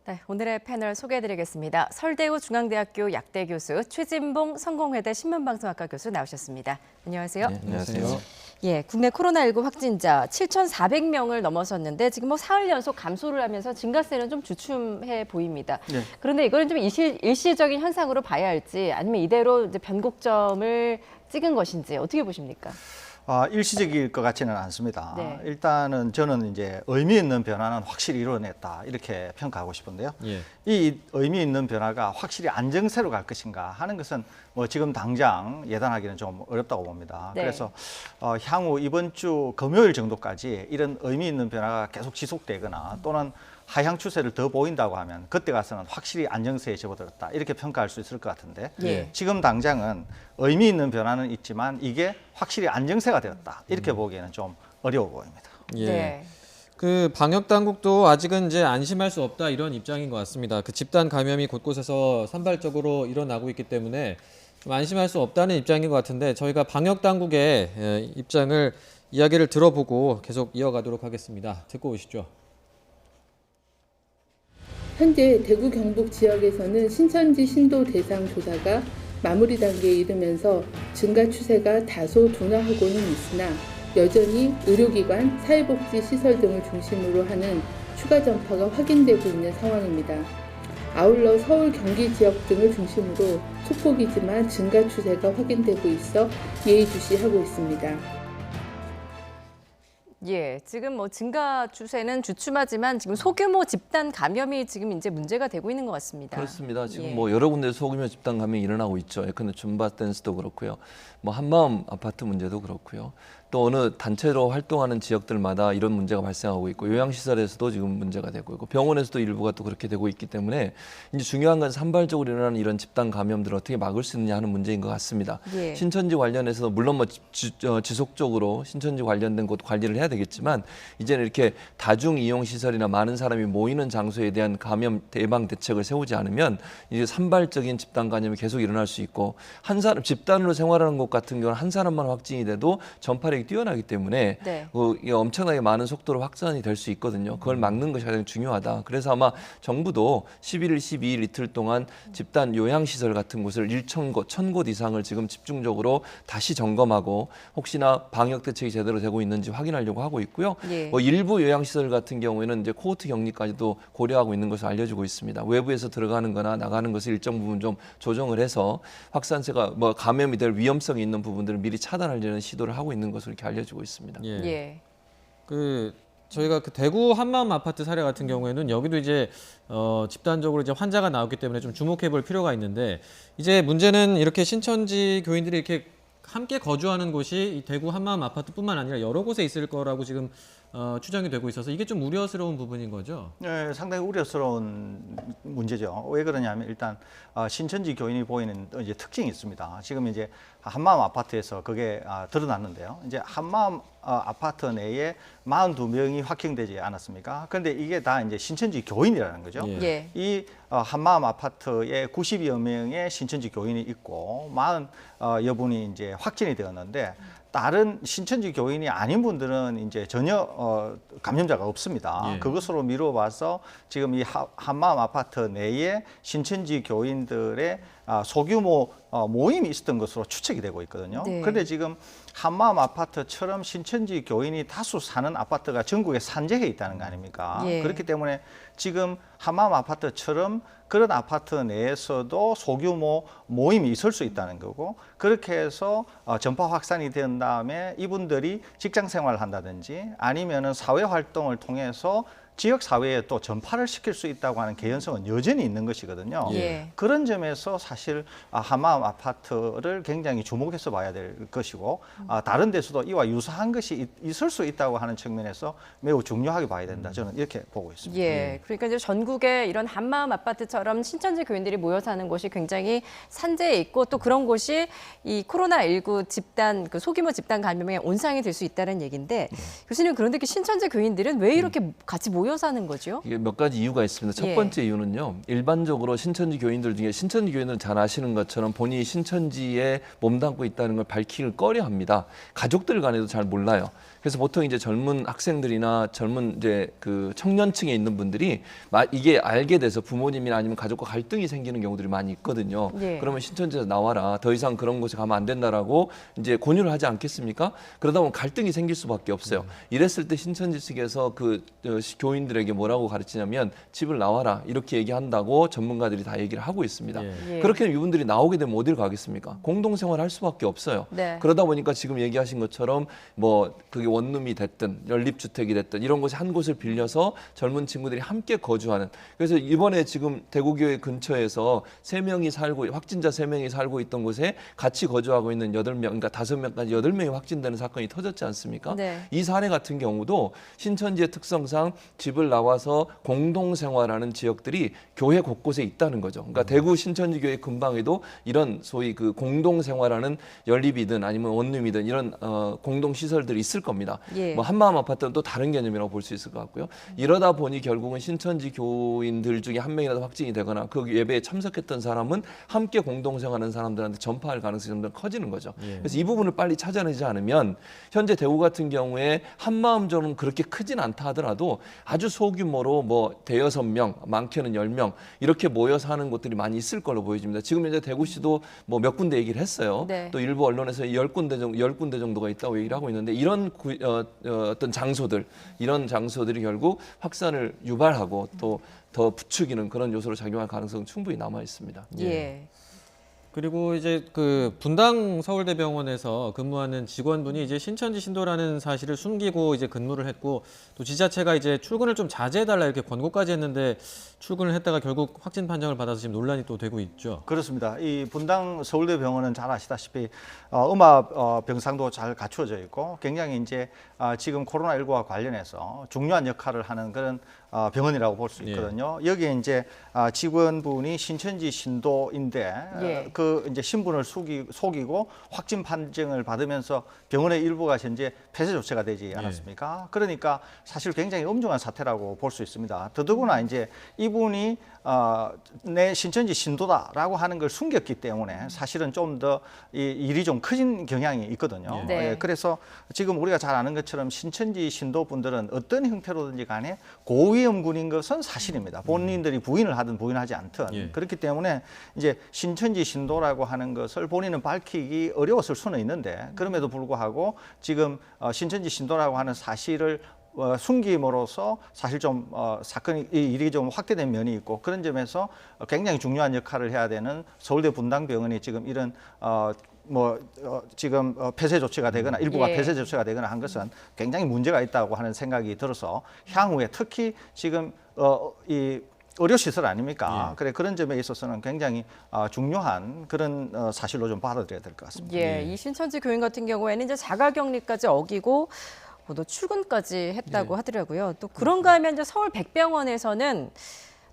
네, 오늘의 패널 소개해드리겠습니다. 서울대우 중앙대학교 약대 교수 최진봉 성공회대 신문방송학과 교수 나오셨습니다. 안녕하세요. 네, 안녕하세요. 예, 국내 코로나19 확진자 7,400명을 넘어섰는데 지금 뭐 사흘 연속 감소를 하면서 증가세는 좀 주춤해 보입니다. 네. 그런데 이거는 좀 일시적인 현상으로 봐야 할지 아니면 이대로 이제 변곡점을 찍은 것인지 어떻게 보십니까? 일시적일 것 같지는 않습니다. 네. 일단은 저는 이제 의미 있는 변화는 확실히 이뤄냈다 이렇게 평가하고 싶은데요. 예. 이 의미 있는 변화가 확실히 안정세로 갈 것인가 하는 것은 뭐 지금 당장 예단하기는 좀 어렵다고 봅니다. 네. 그래서 향후 이번 주 금요일 정도까지 이런 의미 있는 변화가 계속 지속되거나 또는 하향 추세를 더 보인다고 하면 그때 가서는 확실히 안정세에 접어들었다 이렇게 평가할 수 있을 것 같은데 예. 지금 당장은 의미 있는 변화는 있지만 이게 확실히 안정세가 되었다 이렇게 보기에는 좀 어려워 보입니다. 예. 네. 그 방역 당국도 아직은 이제 안심할 수 없다 이런 입장인 것 같습니다. 그 집단 감염이 곳곳에서 산발적으로 일어나고 있기 때문에 좀 안심할 수 없다는 입장인 것 같은데 저희가 방역 당국의 입장을 이야기를 들어보고 계속 이어가도록 하겠습니다. 듣고 오시죠. 현재 대구 경북 지역에서는 신천지 신도 대상 조사가 마무리 단계에 이르면서 증가 추세가 다소 둔화하고는 있으나 여전히 의료기관, 사회복지 시설 등을 중심으로 하는 추가 전파가 확인되고 있는 상황입니다. 아울러 서울, 경기 지역 등을 중심으로 소폭이지만 증가 추세가 확인되고 있어 예의주시하고 있습니다. 예, 지금 뭐 증가 추세는 주춤하지만 지금 소규모 집단 감염이 지금 이제 문제가 되고 있는 것 같습니다. 그렇습니다. 지금 예. 뭐 여러 군데 소규모 집단 감염이 일어나고 있죠. 예컨대 줌바 댄스도 그렇고요. 뭐 한마음 아파트 문제도 그렇고요. 또 어느 단체로 활동하는 지역들마다 이런 문제가 발생하고 있고 요양시설에서도 지금 문제가 되고 있고 병원에서도 일부가 또 그렇게 되고 있기 때문에 이제 중요한 건 산발적으로 일어나는 이런 집단 감염들을 어떻게 막을 수 있느냐 하는 문제인 것 같습니다. 예. 신천지 관련해서도 물론 뭐 지속적으로 신천지 관련된 곳 관리를 해야 되겠지만 이제는 이렇게 다중 이용 시설이나 많은 사람이 모이는 장소에 대한 감염 예방 대책을 세우지 않으면 이제 산발적인 집단 감염이 계속 일어날 수 있고 한 사람 집단으로 생활하는 곳 같은 경우는 한 사람만 확진이 돼도 전파력이 뛰어나기 때문에 네. 이게 엄청나게 많은 속도로 확산이 될 수 있거든요. 그걸 막는 것이 가장 중요하다. 그래서 아마 정부도 11일, 12일 이틀 동안 집단 요양시설 같은 곳을 1,000곳 이상을 지금 집중적으로 다시 점검하고 혹시나 방역 대책이 제대로 되고 있는지 확인하려고 하고 있고요. 예. 뭐 일부 요양시설 같은 경우에는 이제 코호트 격리까지도 고려하고 있는 것으로 알려지고 있습니다. 외부에서 들어가는 거나 나가는 것을 일정 부분 좀 조정을 해서 확산세가 뭐 감염이 될 위험성이 있는 부분들을 미리 차단하려는 시도를 하고 있는 것으로 이렇게 알려지고 있습니다. 예. 예. 그 저희가 그 대구 한마음 아파트 사례 같은 경우에는 여기도 이제 집단적으로 이제 환자가 나왔기 때문에 좀 주목해 볼 필요가 있는데 이제 문제는 이렇게 신천지 교인들이 이렇게 함께 거주하는 곳이 이 대구 한마음 아파트뿐만 아니라 여러 곳에 있을 거라고 지금 추정이 되고 있어서 이게 좀 우려스러운 부분인 거죠. 네, 상당히 우려스러운 문제죠. 왜 그러냐면 일단 신천지 교인이 보이는 이제 특징이 있습니다. 지금 이제 한마음 아파트에서 그게 드러났는데요. 이제 한마음 아파트 내에 42명이 확진되지 않았습니까? 그런데 이게 다 이제 신천지 교인이라는 거죠. 예. 예. 이 한마음 아파트에 90여 명의 신천지 교인이 있고 40여 분이 이제 확진이 되었는데 다른 신천지 교인이 아닌 분들은 이제 전혀 감염자가 없습니다. 예. 그것으로 미뤄봐서 지금 이 한마음 아파트 내에 신천지 교인들의 소규모 모임이 있었던 것으로 추측이 되고 있거든요. 네. 그런데 지금 한마음 아파트처럼 신천지 교인이 다수 사는 아파트가 전국에 산재해 있다는 거 아닙니까? 예. 그렇기 때문에 지금 한마음 아파트처럼 그런 아파트 내에서도 소규모 모임이 있을 수 있다는 거고 그렇게 해서 전파 확산이 된 다음에 이분들이 직장 생활을 한다든지 아니면은 사회 활동을 통해서 지역 사회에 또 전파를 시킬 수 있다고 하는 개연성은 여전히 있는 것이거든요. 예. 그런 점에서 사실 한마음 아파트를 굉장히 주목해서 봐야 될 것이고 다른 데서도 이와 유사한 것이 있을 수 있다고 하는 측면에서 매우 중요하게 봐야 된다. 저는 이렇게 보고 있습니다. 예, 그러니까 이제 전국에 이런 한마음 아파트처럼 신천지 교인들이 모여 사는 곳이 굉장히 산재해 있고 또 그런 곳이 이 코로나19 집단 그 소규모 집단 감염의 온상이 될 수 있다는 얘기인데 교수님 그런데 그 신천지 교인들은 왜 이렇게 같이 모여 사는 거죠? 이게 몇 가지 이유가 있습니다. 첫 예. 번째 이유는요. 일반적으로 신천지 교인들 중에 신천지 교인들은 잘 아시는 것처럼 본인이 신천지에 몸담고 있다는 걸 밝히길 꺼려합니다. 가족들 간에도 잘 몰라요. 그래서 보통 이제 젊은 학생들이나 젊은 이제 그 청년층에 있는 분들이 이게 알게 돼서 부모님이나 아니면 가족과 갈등이 생기는 경우들이 많이 있거든요. 예. 그러면 신천지에서 나와라. 더 이상 그런 곳에 가면 안 된다라고 이제 권유를 하지 않겠습니까? 그러다 보면 갈등이 생길 수밖에 없어요. 이랬을 때 신천지 측에서 그 교인들에게 뭐라고 가르치냐면 집을 나와라 이렇게 얘기한다고 전문가들이 다 얘기를 하고 있습니다. 예. 예. 그렇게 이분들이 나오게 되면 어디를 가겠습니까? 공동생활할 수밖에 없어요. 네. 그러다 보니까 지금 얘기하신 것처럼 뭐 그게 원룸이 됐든 연립주택이 됐든 이런 곳이 한 곳을 빌려서 젊은 친구들이 함께 거주하는. 그래서 이번에 지금 대구교회 근처에서 3명이 살고 확진자 3명이 살고 있던 곳에 같이 거주하고 있는 8명, 그러니까 5명까지 8명이 확진되는 사건이 터졌지 않습니까? 네. 이 사례 같은 경우도 신천지의 특성상 집을 나와서 공동생활하는 지역들이 교회 곳곳에 있다는 거죠. 그러니까 대구 신천지교회 근방에도 이런 소위 그 공동생활하는 연립이든 아니면 원룸이든 이런 공동시설들이 있을 겁니다. 예. 뭐 한마음 아파트는 또 다른 개념이라고 볼 수 있을 것 같고요. 이러다 보니 결국은 신천지 교인들 중에 한 명이라도 확진이 되거나 그 예배에 참석했던 사람은 함께 공동생활하는 사람들한테 전파할 가능성이 점점 커지는 거죠. 예. 그래서 이 부분을 빨리 찾아내지 않으면 현재 대구 같은 경우에 한마음전은 그렇게 크진 않다 하더라도 아주 소규모로 뭐 대여섯 명, 많게는 10명 이렇게 모여서 하는 곳들이 많이 있을 걸로 보여집니다. 지금 현재 대구시도 뭐 몇 군데 얘기를 했어요. 네. 또 일부 언론에서 10군데 정도가 있다고 얘기를 하고 있는데 이런 어떤 장소들, 이런 장소들이 결국 확산을 유발하고 또 더 부추기는 그런 요소로 작용할 가능성은 충분히 남아 있습니다. 예. 그리고 이제 그 분당 서울대병원에서 근무하는 직원분이 이제 신천지 신도라는 사실을 숨기고 이제 근무를 했고 또 지자체가 이제 출근을 좀 자제해달라 이렇게 권고까지 했는데 출근을 했다가 결국 확진 판정을 받아서 지금 논란이 또 되고 있죠. 그렇습니다. 이 분당 서울대병원은 잘 아시다시피 음압 병상도 잘 갖추어져 있고 굉장히 이제 지금 코로나19와 관련해서 중요한 역할을 하는 그런 병원이라고 볼 수 있거든요. 여기에 이제 직원분이 신천지 신도인데 예. 그 이제 신분을 속이고 확진 판정을 받으면서 병원의 일부가 현재 폐쇄 조치가 되지 않았습니까? 그러니까 사실 굉장히 엄중한 사태라고 볼 수 있습니다. 더더구나 이제 이분이 내 신천지 신도다라고 하는 걸 숨겼기 때문에 사실은 좀 더 일이 좀 커진 경향이 있거든요. 네. 그래서 지금 우리가 잘 아는 것처럼 신천지 신도분들은 어떤 형태로든지 간에 고위험군인 것은 사실입니다. 본인들이 부인을 하든 부인하지 않든 예. 그렇기 때문에 이제 신천지 신도라고 하는 것을 본인은 밝히기 어려웠을 수는 있는데 그럼에도 불구하고 지금 신천지 신도라고 하는 사실을 숨김으로써 사실 좀 사건이 이 일이 좀 확대된 면이 있고 그런 점에서 굉장히 중요한 역할을 해야 되는 서울대 분당병원이 지금 이런 지금 폐쇄 조치가 되거나 일부가 예. 폐쇄 조치가 되거나 한 것은 굉장히 문제가 있다고 하는 생각이 들어서 향후에 특히 지금 이 의료시설 아닙니까? 예. 그래 그런 점에 있어서는 굉장히 중요한 그런 사실로 좀 받아들여야 될 것 같습니다. 예. 이 신천지 교인 같은 경우에는 이제 자가격리까지 어기고 또 출근까지 했다고 하더라고요. 또 그런가 하면 이제 서울 백병원에서는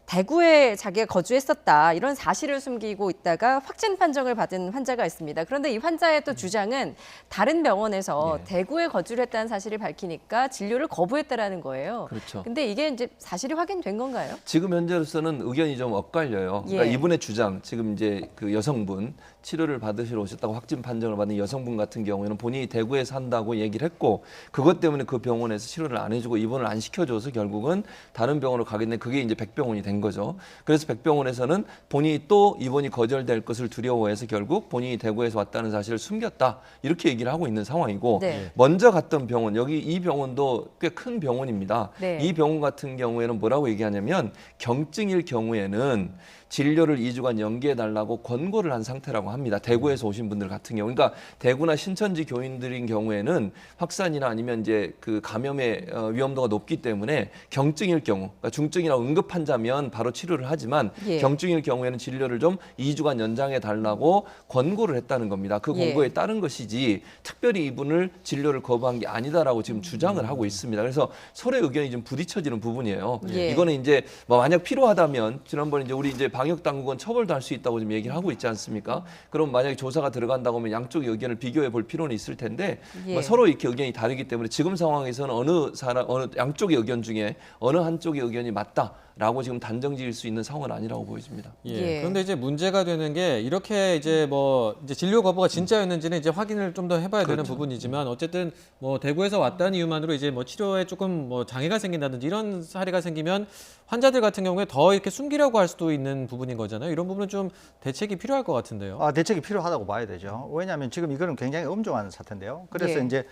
대구에 자기가 거주했었다 이런 사실을 숨기고 있다가 확진 판정을 받은 환자가 있습니다. 그런데 이 환자의 또 주장은 다른 병원에서 대구에 거주를 했다는 사실을 밝히니까 진료를 거부했다라는 거예요. 그렇죠. 근데 이게 이제 사실이 확인된 건가요? 지금 현재로서는 의견이 좀 엇갈려요. 그러니까 예. 이분의 주장, 지금 이제 그 여성분 치료를 받으시러 오셨다고 확진 판정을 받은 여성분 같은 경우에는 본인이 대구에 산다고 얘기를 했고 그것 때문에 그 병원에서 치료를 안 해주고 입원을 안 시켜줘서 결국은 다른 병원으로 가겠네. 그게 이제 백병원이 된 거죠. 그래서 백병원에서는 본인이 또 입원이 거절될 것을 두려워해서 결국 본인이 대구에서 왔다는 사실을 숨겼다. 이렇게 얘기를 하고 있는 상황이고 네. 먼저 갔던 병원, 여기 이 병원도 꽤 큰 병원입니다. 네. 이 병원 같은 경우에는 뭐라고 얘기하냐면 경증일 경우에는 진료를 2주간 연기해달라고 권고를 한 상태라고 합니다. 대구에서 오신 분들 같은 경우. 그러니까 대구나 신천지 교인들인 경우에는 확산이나 아니면 이제 그 감염의 위험도가 높기 때문에 경증일 경우, 그러니까 중증이나 응급 환자면 바로 치료를 하지만 예. 경증일 경우에는 진료를 좀 2주간 연장해달라고 권고를 했다는 겁니다. 그 권고에 예. 따른 것이지 특별히 이분을 진료를 거부한 게 아니다라고 지금 주장을 하고 있습니다. 그래서 서로의 의견이 좀 부딪혀지는 부분이에요. 예. 이거는 이제 뭐 만약 필요하다면 지난번에 이제 우리 이제 방역 당국은 처벌도 할 수 있다고 지금 얘기를 하고 있지 않습니까? 그럼 만약에 조사가 들어간다고 하면 양쪽의 의견을 비교해 볼 필요는 있을 텐데 예. 뭐 서로 이렇게 의견이 다르기 때문에 지금 상황에서는 어느 양쪽의 의견 중에 어느 한쪽의 의견이 맞다. 있다라고 지금 단정 지을 수 있는 상황은 아니라고 보여집니다. 예. 예. 그런데 이제 문제가 되는 게 이렇게 이제 뭐 이제 진료 거부가 진짜였는지는 이제 확인을 좀 더 해봐야 되는 그렇죠. 부분이지만 어쨌든 뭐 대구에서 왔다는 이유만으로 이제 뭐 치료에 조금 뭐 장애가 생긴다든지 이런 사례가 생기면 환자들 같은 경우에 더 이렇게 숨기려고 할 수도 있는 부분인 거잖아요. 이런 부분은 좀 대책이 필요할 것 같은데요. 대책이 필요하다고 봐야 되죠. 왜냐하면 지금 이거는 굉장히 엄중한 사태인데요. 그래서 예. 이제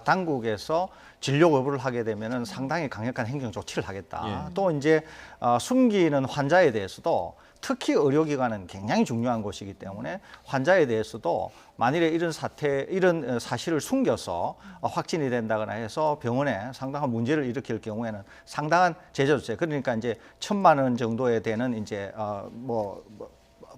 당국에서 진료 거부를 하게 되면은 상당히 강력한 행정 조치를 하겠다. 예. 또 이제 숨기는 환자에 대해서도 특히 의료기관은 굉장히 중요한 곳이기 때문에 환자에 대해서도 만일에 이런 사실을 숨겨서 확진이 된다거나 해서 병원에 상당한 문제를 일으킬 경우에는 상당한 제재 조치. 그러니까 이제 1,000만 원 정도에 되는 이제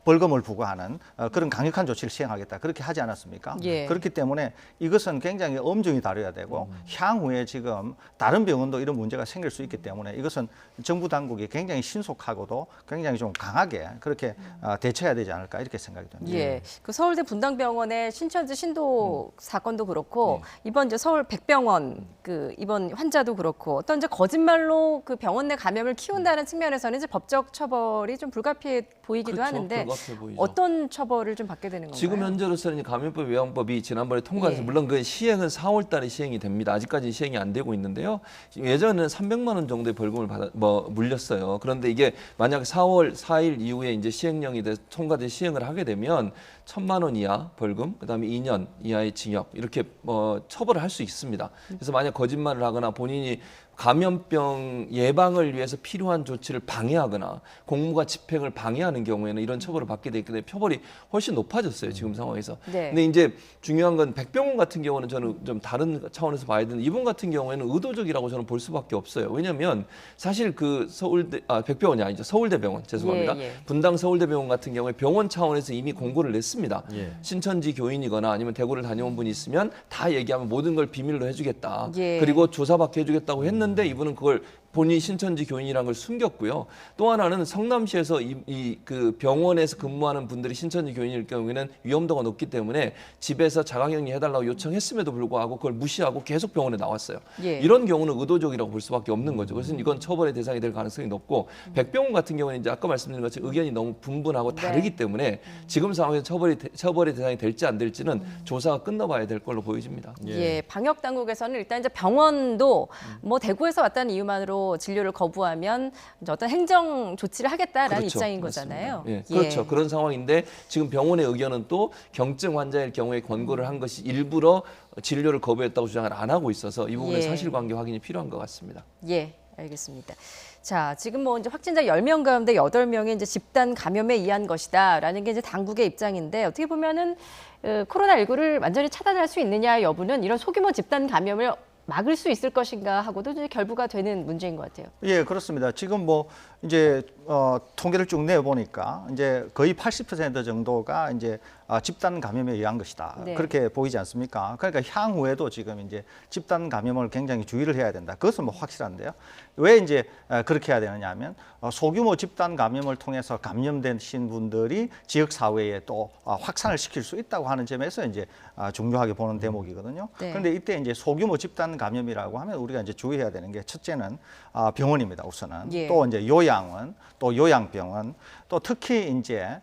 벌금을 부과하는 그런 강력한 조치를 시행하겠다. 그렇게 하지 않았습니까? 예. 그렇기 때문에 이것은 굉장히 엄중히 다뤄야 되고 향후에 지금 다른 병원도 이런 문제가 생길 수 있기 때문에 이것은 정부 당국이 굉장히 신속하고도 굉장히 좀 강하게 그렇게 대처해야 되지 않을까 이렇게 생각이 듭니다. 예, 그 서울대 분당병원의 신천지 신도 사건도 그렇고 이번 이제 서울 백병원 그 이번 환자도 그렇고 어떤 이제 거짓말로 그 병원 내 감염을 키운다는 측면에서는 이제 법적 처벌이 좀 불가피해 보이기도 그렇죠. 하는데 불가피해 보이죠. 어떤 처벌을 좀 받게 되는 건가요? 지금 현재로서는 감염법 예방법이 지난번에 통과돼서 예. 물론 그 시행은 4월 달에 시행이 됩니다. 아직까지 시행이 안 되고 있는데요. 예전에는 300만 원 정도의 벌금을 물렸어요. 그런데 이게 만약 4월 4일 이후에 이제 시행령이 통과돼 시행을 하게 되면 1,000만 원 이하 벌금, 그다음에 2년 이하의 징역 이렇게 처벌을 할 수 있습니다. 그래서 만약 거짓말을 하거나 본인이 감염병 예방을 위해서 필요한 조치를 방해하거나 공무가 집행을 방해하는 경우에는 이런 처벌을 받게 되기 때문에 처벌이 훨씬 높아졌어요. 지금 상황에서. 네. 근데 이제 중요한 건 백병원 같은 경우는 저는 좀 다른 차원에서 봐야 되는데 이분 같은 경우에는 의도적이라고 저는 볼 수밖에 없어요. 왜냐하면 사실 그 백병원이 아니죠. 서울대병원 죄송합니다. 예, 예. 분당 서울대병원 같은 경우에 병원 차원에서 이미 공고를 냈습니다. 예. 신천지 교인이거나 아니면 대구를 다녀온 분이 있으면 다 얘기하면 모든 걸 비밀로 해주겠다. 예. 그리고 조사받게 해주겠다고 했는데 이분은 그걸 본인이 신천지 교인이라는 걸 숨겼고요. 또 하나는 성남시에서 그 병원에서 근무하는 분들이 신천지 교인일 경우에는 위험도가 높기 때문에 집에서 자가격리 해달라고 요청했음에도 불구하고 그걸 무시하고 계속 병원에 나왔어요. 예. 이런 경우는 의도적이라고 볼 수밖에 없는 거죠. 그래서 이건 처벌의 대상이 될 가능성이 높고 백병원 같은 경우는 이제 아까 말씀드린 것처럼 의견이 너무 분분하고 다르기 때문에 지금 상황에서 처벌의 대상이 될지 안 될지는 조사가 끝나봐야 될 걸로 보여집니다. 예, 방역 당국에서는 일단 이제 병원도 뭐 대구에서 왔다는 이유만으로 진료를 거부하면 이제 어떤 행정 조치를 하겠다라는 그렇죠. 입장인 맞습니다. 거잖아요. 예, 그렇죠. 그런 상황인데 지금 병원의 의견은 또 경증 환자일 경우에 권고를 한 것이 일부러 진료를 거부했다고 주장을 안 하고 있어서 이 부분에 예. 사실관계 확인이 필요한 것 같습니다. 예, 알겠습니다. 자, 지금 뭐 이제 확진자 10명 가운데 8명이 이제 집단 감염에 의한 것이다라는 게 이제 당국의 입장인데 어떻게 보면은 코로나19를 완전히 차단할 수 있느냐 여부는 이런 소규모 집단 감염을 막을 수 있을 것인가 하고도 이제 결부가 되는 문제인 것 같아요. 예, 그렇습니다. 지금 뭐 이제 통계를 쭉 내 보니까 이제 거의 80% 정도가 이제 집단 감염에 의한 것이다. 네. 그렇게 보이지 않습니까? 그러니까 향후에도 지금 이제 집단 감염을 굉장히 주의를 해야 된다. 그것은 뭐 확실한데요. 왜 이제 그렇게 해야 되느냐면 소규모 집단 감염을 통해서 감염되신 분들이 지역 사회에 또 확산을 시킬 수 있다고 하는 점에서 이제 중요하게 보는 대목이거든요. 네. 그런데 이때 이제 소규모 집단 감염이라고 하면 우리가 이제 주의해야 되는 게 첫째는 병원입니다. 우선은 예. 또 이제 요양원, 또 요양병원, 또 특히 이제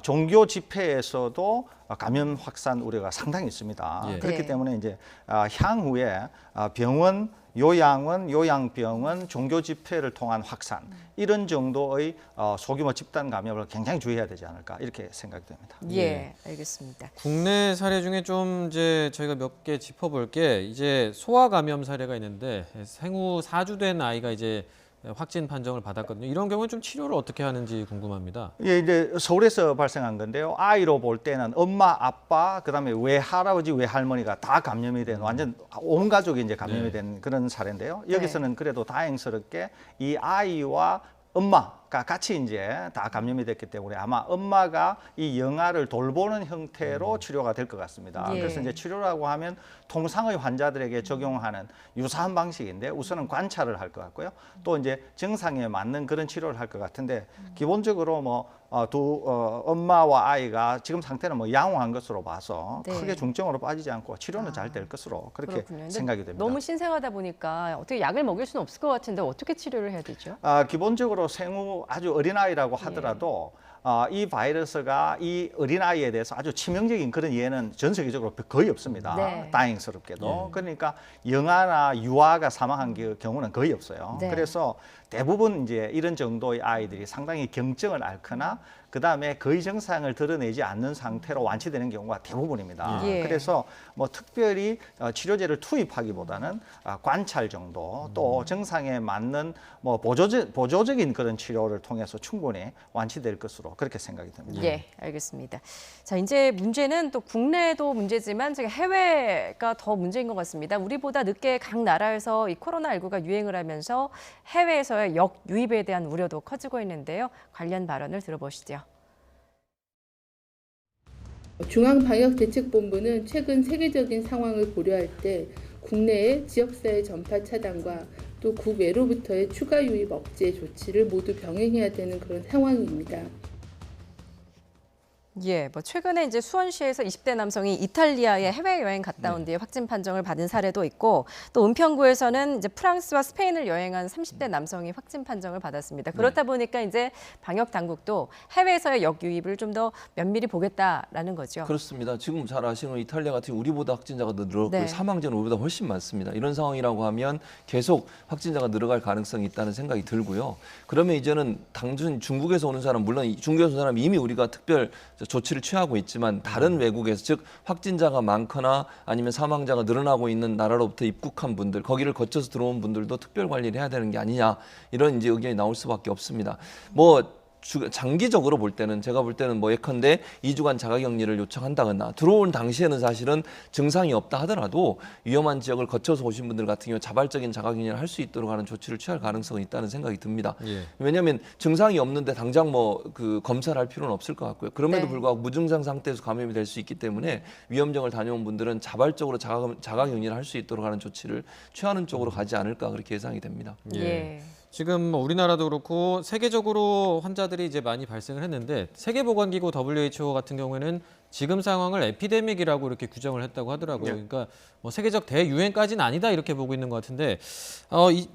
종교 집회에서도 감염 확산 우려가 상당히 있습니다. 예. 그렇기 네. 때문에 이제 향후에 병원, 요양원, 요양병원, 종교 집회를 통한 확산 이런 정도의 소규모 집단 감염을 굉장히 주의해야 되지 않을까 이렇게 생각됩니다. 예, 알겠습니다. 국내 사례 중에 좀 이제 저희가 몇 개 짚어볼 게 이제 소아 감염 사례가 있는데 생후 4주 된 아이가 이제 확진 판정을 받았거든요. 이런 경우는 좀 치료를 어떻게 하는지 궁금합니다. 예, 이제 서울에서 발생한 건데요. 아이로 볼 때는 엄마, 아빠, 그다음에 외할아버지, 외할머니가 다 감염이 된 완전 온 가족이 이제 감염이 네. 된 그런 사례인데요. 여기서는 그래도 다행스럽게 이 아이와 엄마 엄마가 같이 이제 다 감염이 됐기 때문에 아마 엄마가 이 영아를 돌보는 형태로 치료가 될 것 같습니다. 예. 그래서 이제 치료라고 하면 통상의 환자들에게 적용하는 유사한 방식인데 우선은 관찰을 할 것 같고요. 또 이제 증상에 맞는 그런 치료를 할 것 같은데 기본적으로 뭐 엄마와 아이가 지금 상태는 뭐 양호한 것으로 봐서 네. 크게 중증으로 빠지지 않고 치료는 잘 될 것으로 그렇게 그렇군요. 근데 생각이 됩니다. 너무 신생하다 보니까 어떻게 약을 먹일 수는 없을 것 같은데 어떻게 치료를 해야 되죠? 기본적으로 생후 아주 어린아이라고 하더라도 이 바이러스가 이 어린아이에 대해서 아주 치명적인 그런 예는 전 세계적으로 거의 없습니다. 네. 다행스럽게도. 그러니까 영아나 유아가 사망한 경우는 거의 없어요. 네. 그래서 대부분 이제 이런 정도의 아이들이 상당히 경증을 앓거나 그다음에 거의 증상을 드러내지 않는 상태로 완치되는 경우가 대부분입니다. 예. 그래서 뭐 특별히 치료제를 투입하기보다는 관찰 정도 또 증상에 맞는 뭐 보조적인 그런 치료를 통해서 충분히 완치될 것으로 그렇게 생각이 듭니다. 예, 알겠습니다. 자, 이제 문제는 또 국내도 문제지만 지금 해외가 더 문제인 것 같습니다. 우리보다 늦게 각 나라에서 이 코로나19가 유행을 하면서 해외에서의 역유입에 대한 우려도 커지고 있는데요. 관련 발언을 들어보시죠. 중앙방역대책본부는 최근 세계적인 상황을 고려할 때 국내의 지역사회 전파 차단과 또 국외로부터의 추가 유입 억제 조치를 모두 병행해야 되는 그런 상황입니다. 예, 뭐 최근에 이제 수원시에서 20대 남성이 이탈리아에 해외여행 갔다 온 뒤에 확진 판정을 받은 사례도 있고 또 은평구에서는 이제 프랑스와 스페인을 여행한 30대 남성이 확진 판정을 받았습니다. 그렇다 보니까 이제 방역 당국도 해외에서의 역유입을 좀 더 면밀히 보겠다라는 거죠. 그렇습니다. 지금 잘 아시는 이탈리아 같은 경우 우리보다 확진자가 더 늘었고 네. 사망자는 우리보다 훨씬 많습니다. 이런 상황이라고 하면 계속 확진자가 늘어갈 가능성이 있다는 생각이 들고요. 그러면 이제는 당준 중국에서 오는 사람 물론 중국에서 오는 사람 이미 우리가 특별 조치를 취하고 있지만 다른 외국에서 즉 확진자가 많거나 아니면 사망자가 늘어나고 있는 나라로부터 입국한 분들 거기를 거쳐서 들어온 분들도 특별 관리를 해야 되는 게 아니냐 이런 이제 의견이 나올 수밖에 없습니다. 뭐 장기적으로 볼 때는 제가 볼 때는 뭐 예컨대 2주간 자가격리를 요청한다거나 들어온 당시에는 사실은 증상이 없다 하더라도 위험한 지역을 거쳐서 오신 분들 같은 경우 자발적인 자가격리를 할 수 있도록 하는 조치를 취할 가능성이 있다는 생각이 듭니다. 예. 왜냐하면 증상이 없는데 당장 뭐 그 검사를 할 필요는 없을 것 같고요. 그럼에도 네. 불구하고 무증상 상태에서 감염이 될 수 있기 때문에 위험정을 다녀온 분들은 자발적으로 자가격리를 할 수 있도록 하는 조치를 취하는 쪽으로 가지 않을까 그렇게 예상이 됩니다. 예. 지금 뭐 우리나라도 그렇고 세계적으로 환자들이 이제 많이 발생을 했는데 세계보건기구 WHO 같은 경우에는 지금 상황을 에피데믹이라고 이렇게 규정을 했다고 하더라고요. 그러니까 뭐 세계적 대유행까지는 아니다 이렇게 보고 있는 것 같은데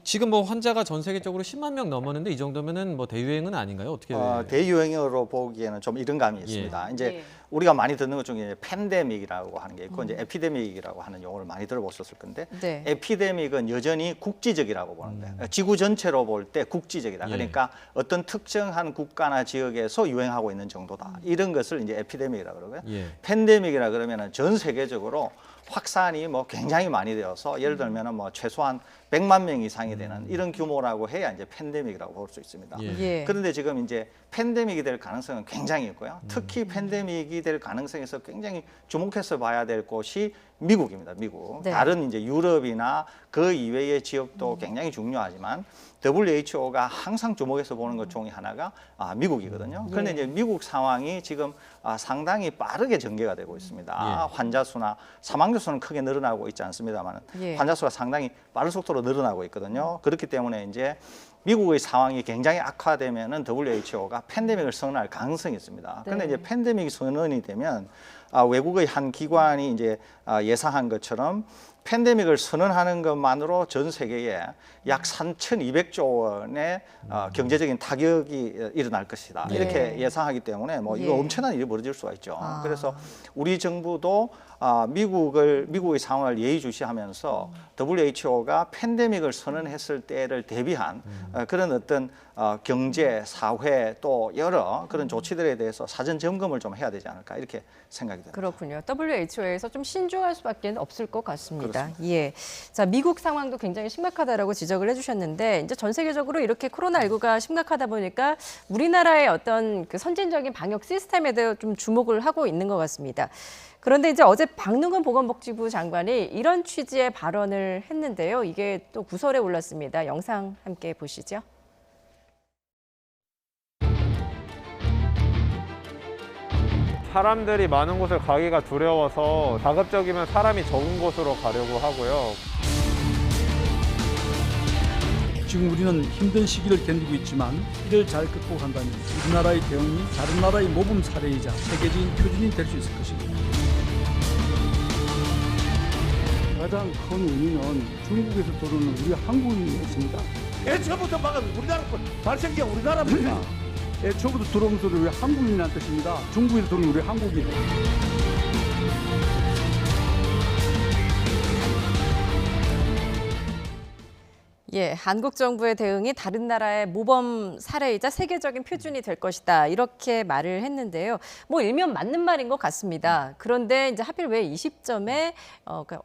지금 뭐 환자가 전 세계적으로 10만 명 넘었는데 이 정도면은 뭐 대유행은 아닌가요? 어떻게? 대유행으로 보기에는 좀 이른 감이 있습니다. 이제 예. 우리가 많이 듣는 것 중에 팬데믹이라고 하는 게 있고 이제 에피데믹이라고 하는 용어를 많이 들어보셨을 건데 네. 에피데믹은 여전히 국지적이라고 보는데 지구 전체로 볼 때 국지적이다. 예. 그러니까 어떤 특정한 국가나 지역에서 유행하고 있는 정도다. 이런 것을 이제 에피데믹이라고 그러고요. 예. 팬데믹이라 그러면은 전 세계적으로 확산이 뭐 굉장히 많이 되어서 예를 들면은 뭐 최소한 100만 명 이상이 되는 이런 규모라고 해야 이제 팬데믹이라고 볼 수 있습니다. 예. 예. 그런데 지금 이제 팬데믹이 될 가능성은 굉장히 있고요. 특히 팬데믹이 될 가능성에서 굉장히 주목해서 봐야 될 곳이 미국입니다. 미국. 네. 다른 이제 유럽이나 그 이외의 지역도 굉장히 중요하지만 WHO가 항상 주목해서 보는 것 중에 하나가 미국이거든요. 그런데 예. 이제 미국 상황이 지금 상당히 빠르게 전개가 되고 있습니다. 예. 환자 수나 사망자 수는 크게 늘어나고 있지 않습니다만 예. 환자 수가 상당히 빠른 속도로 늘어나고 있거든요. 그렇기 때문에 이제 미국의 상황이 굉장히 악화되면은 WHO가 팬데믹을 선언할 가능성이 있습니다. 그런데 네. 이제 팬데믹이 선언이 되면 외국의 한 기관이 이제 예상한 것처럼 팬데믹을 선언하는 것만으로 전 세계에 약 3,200조 원의 경제적인 타격이 일어날 것이다. 네. 이렇게 예상하기 때문에 뭐 이거 예. 엄청난 일이 벌어질 수가 있죠. 그래서 우리 정부도 미국의 상황을 예의주시하면서 WHO가 팬데믹을 선언했을 때를 대비한 그런 어떤 경제, 사회 또 여러 그런 조치들에 대해서 사전 점검을 좀 해야 되지 않을까 이렇게 생각이 듭니다. 그렇군요. WHO에서 좀 신중할 수밖에 없을 것 같습니다. 예. 자, 미국 상황도 굉장히 심각하다라고 지적을 해주셨는데 이제 전 세계적으로 이렇게 코로나19가 심각하다 보니까 우리나라의 어떤 그 선진적인 방역 시스템에도 좀 주목을 하고 있는 것 같습니다. 그런데 이제 어제 박능훈 보건복지부 장관이 이런 취지의 발언을 했는데요. 이게 또 구설에 올랐습니다. 영상 함께 보시죠. 사람들이 많은 곳을 가기가 두려워서 가급적이면 사람이 적은 곳으로 가려고 하고요. 지금 우리는 힘든 시기를 견디고 있지만 이를 잘 극복한다면 우리나라의 대응이 다른 나라의 모범 사례이자 세계적인 표준이 될 수 있을 것입니다. 가장 큰 의미는 중국에서 들어오는 우리 한국인이었습니다. 애초부터 막은 우리나라 발생기가 우리나라입니다. 애초부터 들어온 소리 우리 한국인이라는 뜻입니다. 중국에서 들어온 우리 한국인. 예, 한국 정부의 대응이 다른 나라의 모범 사례이자 세계적인 표준이 될 것이다. 이렇게 말을 했는데요. 뭐 일면 맞는 말인 것 같습니다. 그런데 이제 하필 왜 이 시점에 그러니까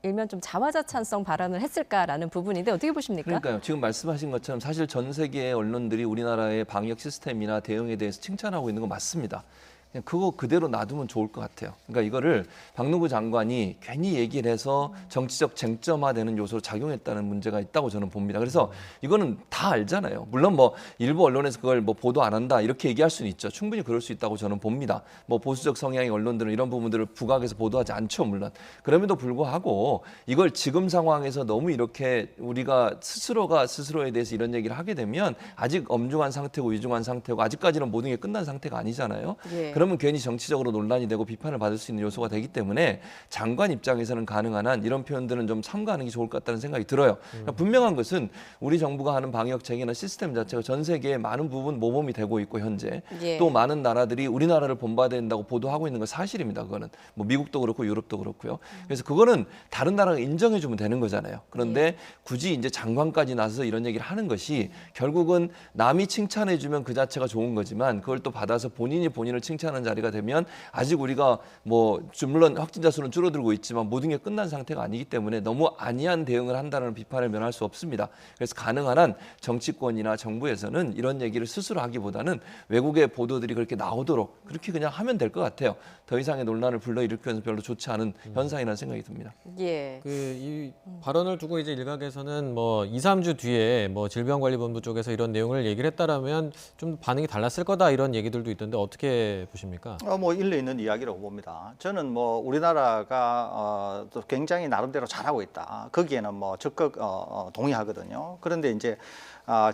일면 좀 자화자찬성 발언을 했을까라는 부분인데 어떻게 보십니까? 그러니까요. 지금 말씀하신 것처럼 사실 전 세계의 언론들이 우리나라의 방역 시스템이나 대응에 대해서 칭찬하고 있는 건 맞습니다. 그냥 그거 그대로 놔두면 좋을 것 같아요. 그러니까 이거를 박능구 장관이 괜히 얘기를 해서 정치적 쟁점화되는 요소로 작용했다는 문제가 있다고 저는 봅니다. 그래서 이거는 다 알잖아요. 물론 뭐 일부 언론에서 그걸 뭐 보도 안 한다 이렇게 얘기할 수는 있죠. 충분히 그럴 수 있다고 저는 봅니다. 뭐 보수적 성향의 언론들은 이런 부분들을 부각해서 보도하지 않죠, 물론. 그럼에도 불구하고 이걸 지금 상황에서 너무 이렇게 우리가 스스로가 스스로에 대해서 이런 얘기를 하게 되면 아직 엄중한 상태고 위중한 상태고 아직까지는 모든 게 끝난 상태가 아니잖아요. 예. 그러면 괜히 정치적으로 논란이 되고 비판을 받을 수 있는 요소가 되기 때문에 장관 입장에서는 가능한 한 이런 표현들은 좀 삼가하는 게 좋을 것 같다는 생각이 들어요. 그러니까 분명한 것은 우리 정부가 하는 방역 체계나 시스템 자체가 전 세계에 많은 부분 모범이 되고 있고 현재 예. 또 많은 나라들이 우리나라를 본받아야 된다고 보도하고 있는 건 사실입니다. 그거는 뭐 미국도 그렇고 유럽도 그렇고요. 그래서 그거는 다른 나라가 인정해주면 되는 거잖아요. 그런데 굳이 이제 장관까지 나서서 이런 얘기를 하는 것이 결국은 남이 칭찬해주면 그 자체가 좋은 거지만 그걸 또 받아서 본인이 본인을 칭찬하는 자리가 되면 아직 우리가 뭐 물론 확진자 수는 줄어들고 있지만 모든 게 끝난 상태가 아니기 때문에 너무 안이한 대응을 한다는 비판을 면할 수 없습니다. 그래서 가능한 한 정치권이나 정부에서는 이런 얘기를 스스로 하기보다는 외국의 보도들이 그렇게 나오도록 그렇게 그냥 하면 될 것 같아요. 더 이상의 논란을 불러일으키면서 별로 좋지 않은 현상이라는 생각이 듭니다. 예. 이 발언을 두고 이제 일각에서는 뭐 2, 3주 뒤에 뭐 질병관리본부 쪽에서 이런 내용을 얘기를 했다라면 좀 반응이 달랐을 거다 이런 얘기들도 있던데 어떻게 보십니까? 뭐 일리 있는 이야기라고 봅니다. 저는 뭐 우리나라가 또 굉장히 나름대로 잘하고 있다. 거기에는 뭐 적극 동의하거든요. 그런데 이제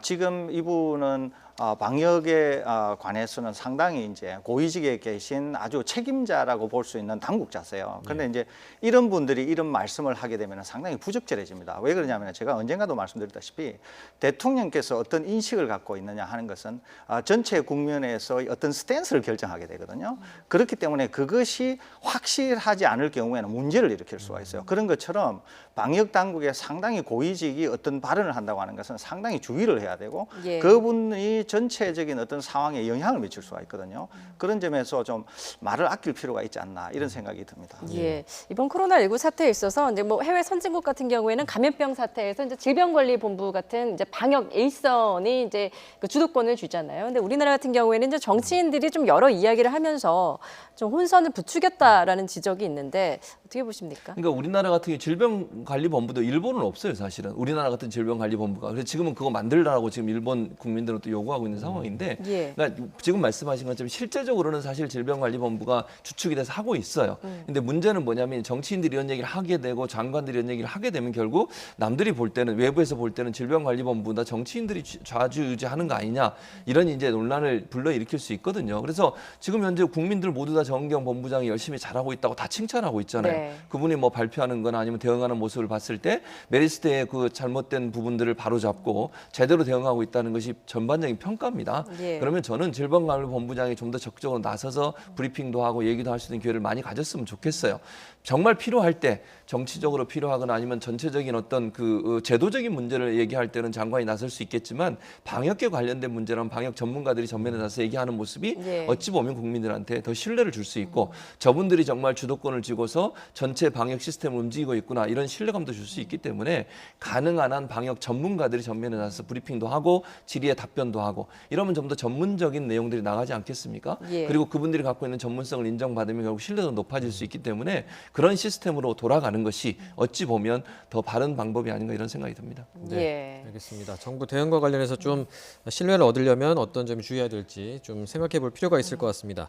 지금 이분은 방역에 관해서는 상당히 이제 고위직에 계신 아주 책임자라고 볼 수 있는 당국자세요. 그런데 이제 이런 분들이 이런 말씀을 하게 되면 상당히 부적절해집니다. 왜 그러냐면 제가 언젠가도 말씀드렸다시피 대통령께서 어떤 인식을 갖고 있느냐 하는 것은 전체 국면에서 어떤 스탠스를 결정하게 되거든요. 그렇기 때문에 그것이 확실하지 않을 경우에는 문제를 일으킬 수가 있어요. 그런 것처럼 방역 당국에 상당히 고위직이 어떤 발언을 한다고 하는 것은 상당히 주의를 해야 되고 예. 그분이 전체적인 어떤 상황에 영향을 미칠 수가 있거든요. 그런 점에서 좀 말을 아낄 필요가 있지 않나 이런 생각이 듭니다. 예. 이번 코로나19 사태에 있어서 이제 뭐 해외 선진국 같은 경우에는 감염병 사태에서 이제 질병관리본부 같은 이제 방역 일선이 이제 그 주도권을 주잖아요. 근데 우리나라 같은 경우에는 이제 정치인들이 좀 여러 이야기를 하면서 좀 혼선을 부추겼다라는 지적이 있는데 어떻게 보십니까? 그러니까 우리나라 같은 경우 질병관리본부도 일본은 없어요, 사실은. 우리나라 같은 질병관리본부가. 그래서 지금은 그거 만들라고 지금 일본 국민들은 또 요구하고 있는 상황인데, 예. 그러니까 지금 말씀하신 것처럼 실제적으로는 사실 질병관리본부가 주축이 돼서 하고 있어요. 근데 문제는 뭐냐면 정치인들이 이런 얘기를 하게 되고 장관들이 이런 얘기를 하게 되면 결국 남들이 볼 때는 외부에서 볼 때는 질병관리본부나 정치인들이 좌지우지하는 거 아니냐 이런 이제 논란을 불러일으킬 수 있거든요. 그래서 지금 현재 국민들 모두 다 정은경 본부장이 열심히 잘하고 있다고 다 칭찬하고 있잖아요. 네. 그분이 뭐 발표하는 거나 아니면 대응하는 모습을 봤을 때 메리스트의 그 잘못된 부분들을 바로잡고 제대로 대응하고 있다는 것이 전반적인 평가입니다. 예. 그러면 저는 질병관리본부장이 좀 더 적극적으로 나서서 브리핑도 하고 얘기도 할 수 있는 기회를 많이 가졌으면 좋겠어요. 정말 필요할 때 정치적으로 필요하거나 아니면 전체적인 어떤 그 제도적인 문제를 얘기할 때는 장관이 나설 수 있겠지만 방역에 관련된 문제라면 방역 전문가들이 전면에 나서 얘기하는 모습이 예. 어찌 보면 국민들한테 더 신뢰를 줄 수 있고 저분들이 정말 주도권을 쥐고서 전체 방역 시스템을 움직이고 있구나 이런 신뢰감도 줄 수 있기 때문에 가능한 한 방역 전문가들이 전면에 나서 브리핑도 하고 질의에 답변도 하고 이러면 좀 더 전문적인 내용들이 나가지 않겠습니까? 예. 그리고 그분들이 갖고 있는 전문성을 인정받으면 결국 신뢰도 높아질 수 있기 때문에 그런 시스템으로 돌아가는 것이 어찌 보면 더 바른 방법이 아닌가 이런 생각이 듭니다. 예. 알겠습니다. 정부 대응과 관련해서 좀 신뢰를 얻으려면 어떤 점이 주의해야 될지 좀 생각해 볼 필요가 있을 것 같습니다.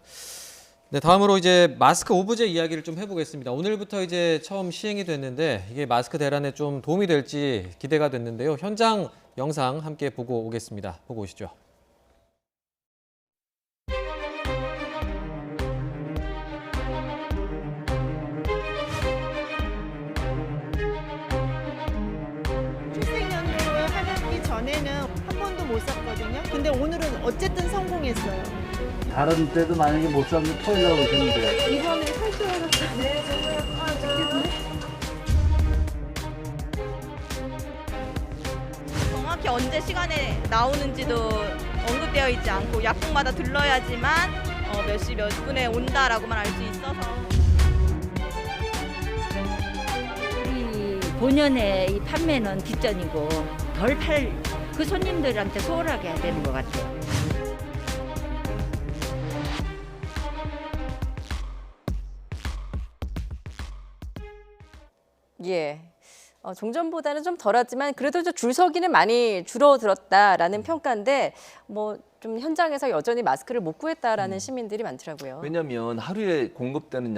네, 다음으로 이제 마스크 오브제 이야기를 좀 해보겠습니다. 오늘부터 이제 처음 시행이 됐는데 이게 마스크 대란에 좀 도움이 될지 기대가 됐는데요. 현장 영상 함께 보고 오겠습니다. 보고 오시죠. 출생연도를 하기 전에는 한 번도 못 샀거든요. 근데 오늘은 어쨌든 성공했어요. 다른 때도 만약에 못 사면 토요일날 오셨는데 이번에 살 줄 알았어요. 네, 정말 정확히 언제 시간에 나오는지도 언급되어 있지 않고 약국마다 들러야지만 몇 시 몇 분에 온다라고만 알 수 있어서. 우리 본연의 이 판매는 뒷전이고 덜 팔 그 손님들한테 소홀하게 해야 되는 것 같아요. 예. 종전보다는 좀 덜하지만 그래도 줄 서기는 많이 줄어들었다라는 평가인데 뭐 좀 현장에서 여전히 마스크를 못 구했다라는 시민들이 많더라고요. 왜냐하면 하루에 공급되는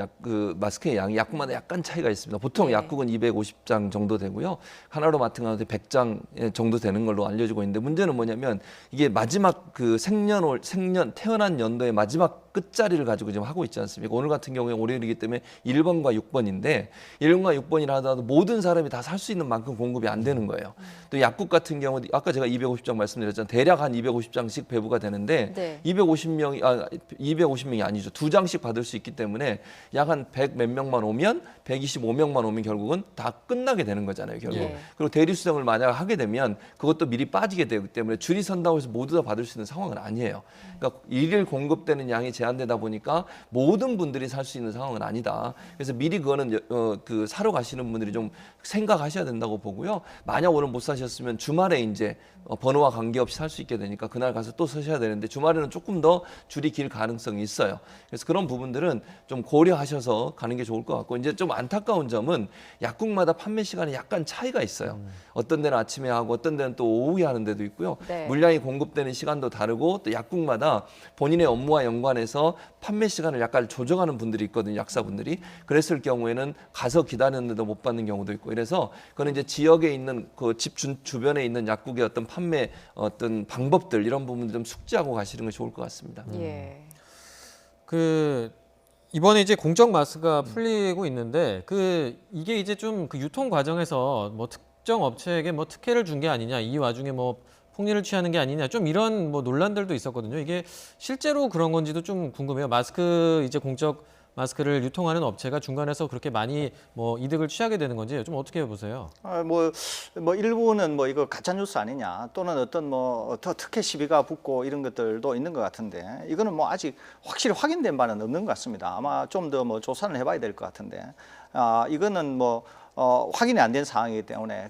마스크의 양이 약국마다 약간 차이가 있습니다. 보통 네. 약국은 250장 정도 되고요. 하나로 마트 가는데 100장 정도 되는 걸로 알려지고 있는데 문제는 뭐냐면 이게 마지막 그 생년 태어난 연도의 마지막 끝자리를 가지고 지금 하고 있지 않습니까? 오늘 같은 경우에 월요일이기 때문에 1번과 6번인데 1번과 6번이라 하더라도 모든 사람이 다 살 수 있는 만큼 공급이 안 되는 거예요. 또 약국 같은 경우도 아까 제가 250장 말씀드렸잖아요. 대략 한 250장씩 배부가 되는데 네. 250명이 아니죠. 2장씩 받을 수 있기 때문에 약 한 100 몇 명만 오면 125명만 오면 결국은 다 끝나게 되는 거잖아요. 결국. 예. 그리고 대리 수정을 만약 하게 되면 그것도 미리 빠지게 되기 때문에 줄이 선다고 해서 모두 다 받을 수 있는 상황은 아니에요. 그러니까 일일 공급되는 양이 제한되다 보니까 모든 분들이 살 수 있는 상황은 아니다. 그래서 미리 그거는 그 사러 가시는 분들이 좀 생각하셔야 된다고 보고요. 만약 오늘 못 사셨으면 주말에 이제 번호와 관계없이 살 수 있게 되니까 그날 가서 또 사셔야 되는데 주말에는 조금 더 줄이 길 가능성이 있어요. 그래서 그런 부분들은 좀 고려하셔서 가는 게 좋을 것 같고 이제 좀 안타까운 점은 약국마다 판매 시간에 약간 차이가 있어요. 어떤 데는 아침에 하고 어떤 데는 또 오후에 하는 데도 있고요. 네. 물량이 공급되는 시간도 다르고 또 약국마다 본인의 업무와 연관해서 판매 시간을 약간 조정하는 분들이 있거든요. 약사분들이. 그랬을 경우에는 가서 기다렸는데도 못 받는 경우도 있고 이래서 그거는 이제 지역에 있는 그 집 주변에 있는 약국의 어떤 판매 어떤 방법들 이런 부분들 좀 숙지하고 가시는 게 좋을 것 같습니다. 예. 이번에 이제 공적 마스크가 풀리고 있는데 이게 이제 좀 그 유통 과정에서 뭐 특정 업체에게 뭐 특혜를 준 게 아니냐 이 와중에 뭐 폭리를 취하는 게 아니냐 좀 이런 뭐 논란들도 있었거든요. 이게 실제로 그런 건지도 좀 궁금해요. 이제 공적 마스크를 유통하는 업체가 중간에서 그렇게 많이 뭐 이득을 취하게 되는 건지 좀 어떻게 보세요? 뭐 일부는 뭐 이거 가짜 뉴스 아니냐 또는 어떤 뭐 더 특혜 시비가 붙고 이런 것들도 있는 것 같은데 이거는 뭐 아직 확실히 확인된 바는 없는 것 같습니다. 아마 좀 더 뭐 조사를 해봐야 될 것 같은데 이거는 뭐 확인이 안 된 상황이기 때문에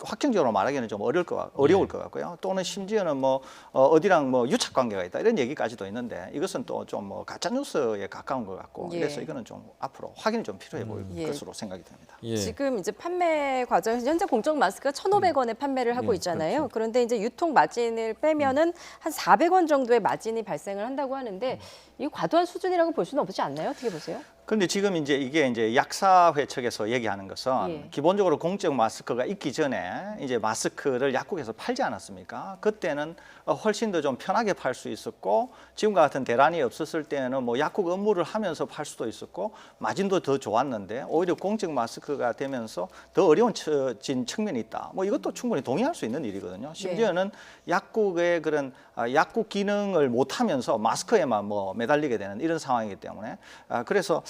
확정적으로 말하기는 좀 어려울 것 같고요. 또는 심지어는 뭐 어디랑 뭐 유착 관계가 있다 이런 얘기까지도 있는데 이것은 또 좀 뭐 가짜 뉴스에 가까운 것 같고 예. 그래서 이거는 좀 앞으로 확인이 좀 필요해 보일 예. 것으로 생각이 됩니다. 예. 지금 이제 판매 과정에서 현재 공적 마스크가 1,500원에 판매를 하고 있잖아요. 그렇죠. 그런데 이제 유통 마진을 빼면은 한 400원 정도의 마진이 발생을 한다고 하는데 이거 과도한 수준이라고 볼 수는 없지 않나요? 어떻게 보세요? 근데 지금 이게 이제 약사회 측에서 얘기하는 것은 예. 기본적으로 공적 마스크가 있기 전에 이제 마스크를 약국에서 팔지 않았습니까? 그때는 훨씬 더 좀 편하게 팔 수 있었고 지금과 같은 대란이 없었을 때는 뭐 약국 업무를 하면서 팔 수도 있었고 마진도 더 좋았는데 오히려 공적 마스크가 되면서 더 어려워진 측면이 있다. 뭐 이것도 충분히 동의할 수 있는 일이거든요. 심지어는 약국의 그런 약국 기능을 못하면서 마스크에만 뭐 매달리게 되는 이런 상황이기 때문에 그래서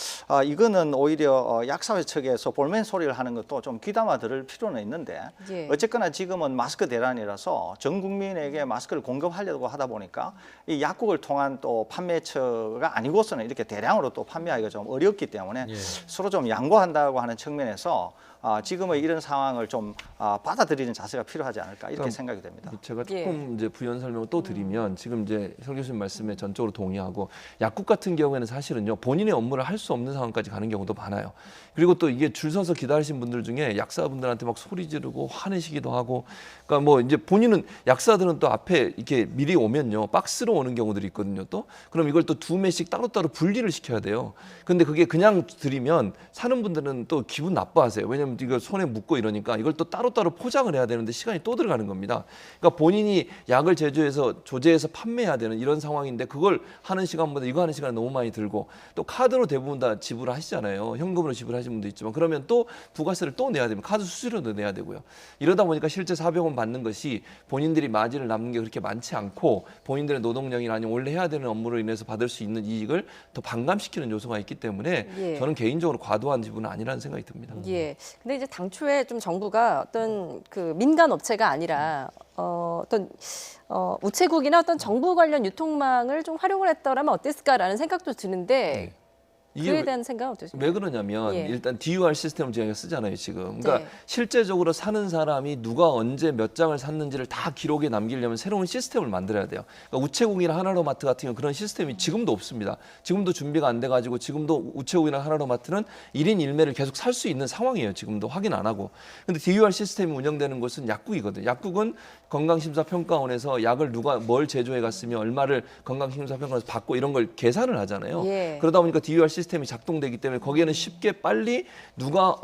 이거는 오히려 약사회 측에서 볼멘 소리를 하는 것도 좀 귀담아 들을 필요는 있는데 예. 어쨌거나 지금은 마스크 대란이라서 전 국민에게 마스크를 공급하려고 하다 보니까 이 약국을 통한 또 판매처가 아니고서는 이렇게 대량으로 또 판매하기가 좀 어렵기 때문에 예. 서로 좀 양보한다고 하는 측면에서 지금의 이런 상황을 좀 받아들이는 자세가 필요하지 않을까 이렇게 생각이 됩니다. 제가 조금 이제 부연 설명을 또 드리면 지금 이제 설 교수님 말씀에 전적으로 동의하고 약국 같은 경우에는 사실은요 본인의 업무를 할 수 없는 상황까지 가는 경우도 많아요. 그리고 또 이게 줄 서서 기다리신 분들 중에 약사분들한테 막 소리 지르고 화내시기도 하고, 그러니까 뭐 이제 본인은 약사들은 또 앞에 이렇게 미리 오면요 박스로 오는 경우들이 있거든요. 또 그럼 이걸 또 두 매씩 따로따로 분리를 시켜야 돼요. 근데 그게 그냥 드리면 사는 분들은 또 기분 나빠하세요. 왜냐면 이거 손에 묻고 이러니까 이걸 또 따로따로 포장을 해야 되는데 시간이 또 들어가는 겁니다. 그러니까 본인이 약을 제조해서 조제해서 판매해야 되는 이런 상황인데 그걸 하는 시간보다 이거 하는 시간이 너무 많이 들고, 또 카드로 대부분 다 지불하시잖아요. 현금으로 지불하시는 분도 있지만 그러면 또 부가세를 또 내야 됩니다. 카드 수수료도 내야 되고요. 이러다 보니까 실제 400원 받는 것이 본인들이 마진을 남는 게 그렇게 많지 않고 본인들의 노동력이나 아니면 원래 해야 되는 업무로 인해서 받을 수 있는 이익을 더 반감시키는 요소가 있기 때문에 저는 개인적으로 과도한 지분은 아니라는 생각이 듭니다. 예. 근데 이제 당초에 좀 정부가 어떤 그 민간 업체가 아니라 어떤 우체국이나 어떤 정부 관련 유통망을 좀 활용을 했더라면 어땠을까라는 생각도 드는데 그에 대한 생각은 어떠십니까? 왜 그러냐면 일단 DUR 시스템을 저희가 쓰잖아요 지금. 그러니까 실제적으로 사는 사람이 누가 언제 몇 장을 샀는지를 다 기록에 남기려면 새로운 시스템을 만들어야 돼요. 그러니까 우체국이나 하나로마트 같은 경우 그런 시스템이 지금도 없습니다. 지금도 준비가 안 돼가지고 지금도 우체국이나 하나로마트는 1인 1매를 계속 살 수 있는 상황이에요. 지금도 확인 안 하고. 근데 DUR 시스템이 운영되는 곳은 약국이거든요. 약국은 건강심사평가원에서 약을 누가 뭘 제조해 갔으며 얼마를 건강심사평가원에서 받고 이런 걸 계산을 하잖아요. 그러다 보니까 DUR 시스템이 작동되기 때문에 거기에는 쉽게 빨리 누가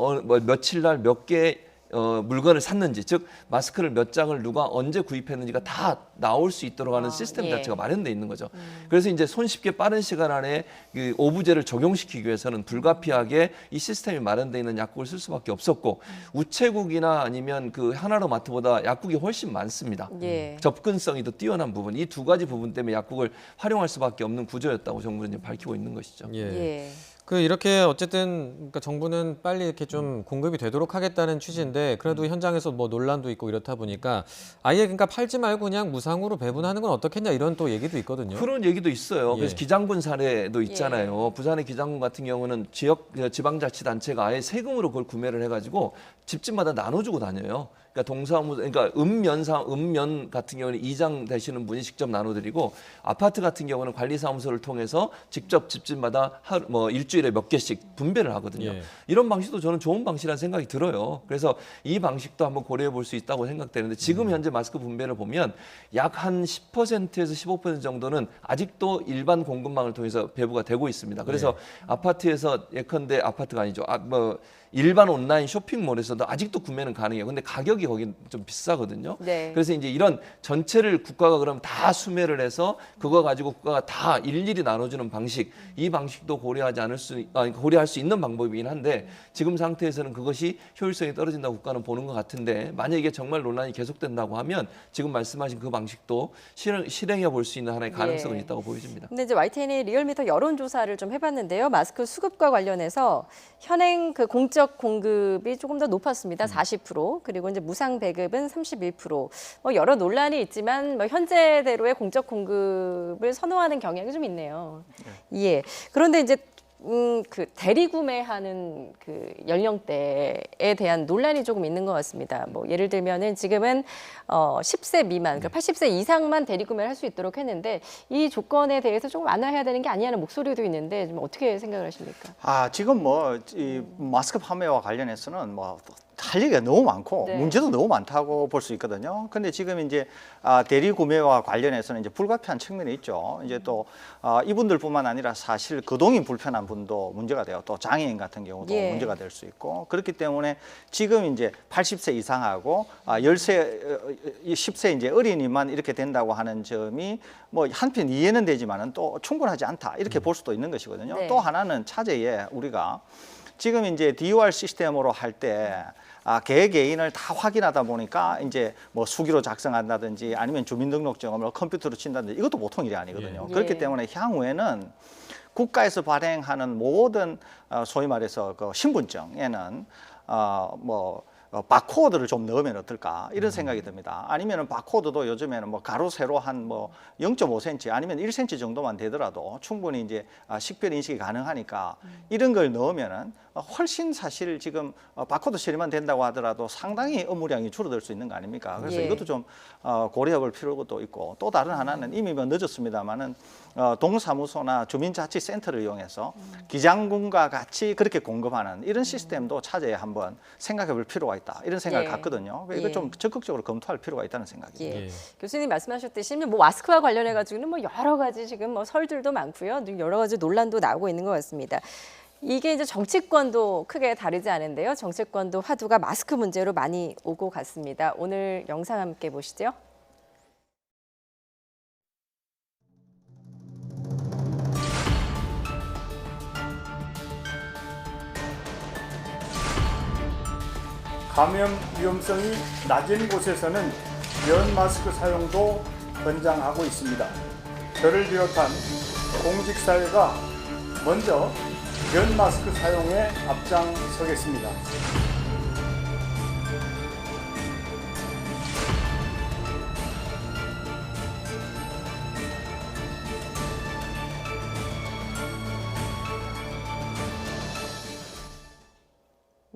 며칠 날 몇 개 물건을 샀는지, 즉 마스크를 몇 장을 누가 언제 구입했는지가 다 나올 수 있도록 하는 시스템 자체가 마련돼 있는 거죠. 그래서 이제 손쉽게 빠른 시간 안에 그 오부제를 적용시키기 위해서는 불가피하게 이 시스템이 마련돼 있는 약국을 쓸 수밖에 없었고, 우체국이나 아니면 그 하나로마트보다 약국이 훨씬 많습니다. 접근성이 더 뛰어난 부분, 이 두 가지 부분 때문에 약국을 활용할 수밖에 없는 구조였다고 정부는 이제 밝히고 있는 것이죠. 그 이렇게 어쨌든 그러니까 정부는 빨리 이렇게 좀 공급이 되도록 하겠다는 취지인데 그래도 현장에서 뭐 논란도 있고 이렇다 보니까 아예 그러니까 팔지 말고 그냥 무상으로 배분하는 건 어떻겠냐 이런 또 얘기도 있거든요. 그런 얘기도 있어요. 그래서 기장군 사례도 있잖아요. 부산의 기장군 같은 경우는 지방자치단체가 아예 세금으로 그걸 구매를 해가지고 집집마다 나눠주고 다녀요. 그러니까 동사무, 그러니까 읍면 같은 경우는 이장 되시는 분이 직접 나눠드리고, 아파트 같은 경우는 관리사무소를 통해서 직접 집집마다 일주일에 몇 개씩 분배를 하거든요. 이런 방식도 저는 좋은 방식이라는 생각이 들어요. 그래서 이 방식도 한번 고려해 볼 수 있다고 생각되는데, 지금 현재 마스크 분배를 보면 약 한 10%에서 15% 정도는 아직도 일반 공급망을 통해서 배부가 되고 있습니다. 그래서 아파트에서 예컨대 아파트가 아니죠. 일반 온라인 쇼핑몰에서도 아직도 구매는 가능해요. 근데 가격이 거긴 좀 비싸거든요. 그래서 이제 이런 전체를 국가가 그럼 다 수매를 해서 그거 가지고 국가가 다 일일이 나눠주는 방식, 이 방식도 고려할 수 있는 방법이긴 한데 지금 상태에서는 그것이 효율성이 떨어진다고 국가는 보는 것 같은데, 만약에 이게 정말 논란이 계속된다고 하면 지금 말씀하신 그 방식도 실행해 볼 수 있는 하나의 가능성은 있다고 보여집니다. 근데 이제 YTN이 리얼미터 여론조사를 좀 해봤는데요. 마스크 수급과 관련해서 현행 그 공적 공급이 조금 더 높았습니다. 40%. 그리고 이제 무상 배급은 31%. 뭐 여러 논란이 있지만 뭐 현재대로의 공적 공급을 선호하는 경향이 좀 있네요. 그런데 이제 그 대리 구매하는 그 연령대에 대한 논란이 조금 있는 것 같습니다. 뭐 예를 들면은 지금은 10세 미만, 그러니까 80세 이상만 대리 구매를 할 수 있도록 했는데 이 조건에 대해서 조금 완화해야 되는 게 아니냐는 목소리도 있는데 좀 어떻게 생각을 하십니까? 지금 이 마스크 판매와 관련해서는 할 얘기가 너무 많고 문제도 너무 많다고 볼 수 있거든요. 근데 지금 이제 대리 구매와 관련해서는 이제 불가피한 측면이 있죠. 이제 또 이분들뿐만 아니라 사실 거동이 불편한 분도 문제가 돼요. 또 장애인 같은 경우도 문제가 될 수 있고, 그렇기 때문에 지금 이제 80세 이상하고 10세 이제 어린이만 이렇게 된다고 하는 점이 뭐 한편 이해는 되지만은 또 충분하지 않다 이렇게 볼 수도 있는 것이거든요. 또 하나는 차제에 우리가 지금 이제 DUR 시스템으로 할 때 개개인을 다 확인하다 보니까 이제 뭐 수기로 작성한다든지 아니면 주민등록증을 컴퓨터로 친다든지 이것도 보통 일이 아니거든요. 그렇기 때문에 향후에는 국가에서 발행하는 모든 소위 말해서 그 신분증에는 바코드를 좀 넣으면 어떨까 이런 생각이 듭니다. 아니면은 바코드도 요즘에는 뭐 가로 세로 한 뭐 0.5cm 아니면 1cm 정도만 되더라도 충분히 이제 식별 인식이 가능하니까 이런 걸 넣으면은 훨씬 사실 지금 바코드 처리만 된다고 하더라도 상당히 업무량이 줄어들 수 있는 거 아닙니까? 그래서 예. 이것도 좀 고려해 볼 필요도 있고 또 다른 하나는 이미 뭐 늦었습니다만은 동사무소나 주민자치센터를 이용해서 기장군과 같이 그렇게 공급하는 이런 시스템도 차제에 한번 생각해 볼 필요가 있다. 이런 생각을 예. 갖거든요. 이거 예. 좀 적극적으로 검토할 필요가 있다는 생각입니다. 예. 예. 교수님 말씀하셨듯이 뭐 마스크와 관련해 가지고는 뭐 여러 가지 지금 뭐 설들도 많고요. 여러 가지 논란도 나오고 있는 것 같습니다. 이게 이제 정치권도 크게 다르지 않은데요. 정치권도 화두가 마스크 문제로 많이 오고 갔습니다. 오늘 영상 함께 보시죠. 감염 위험성이 낮은 곳에서는 면 마스크 사용도 권장하고 있습니다. 저를 비롯한 공직사회가 먼저 면 마스크 사용에 앞장서겠습니다.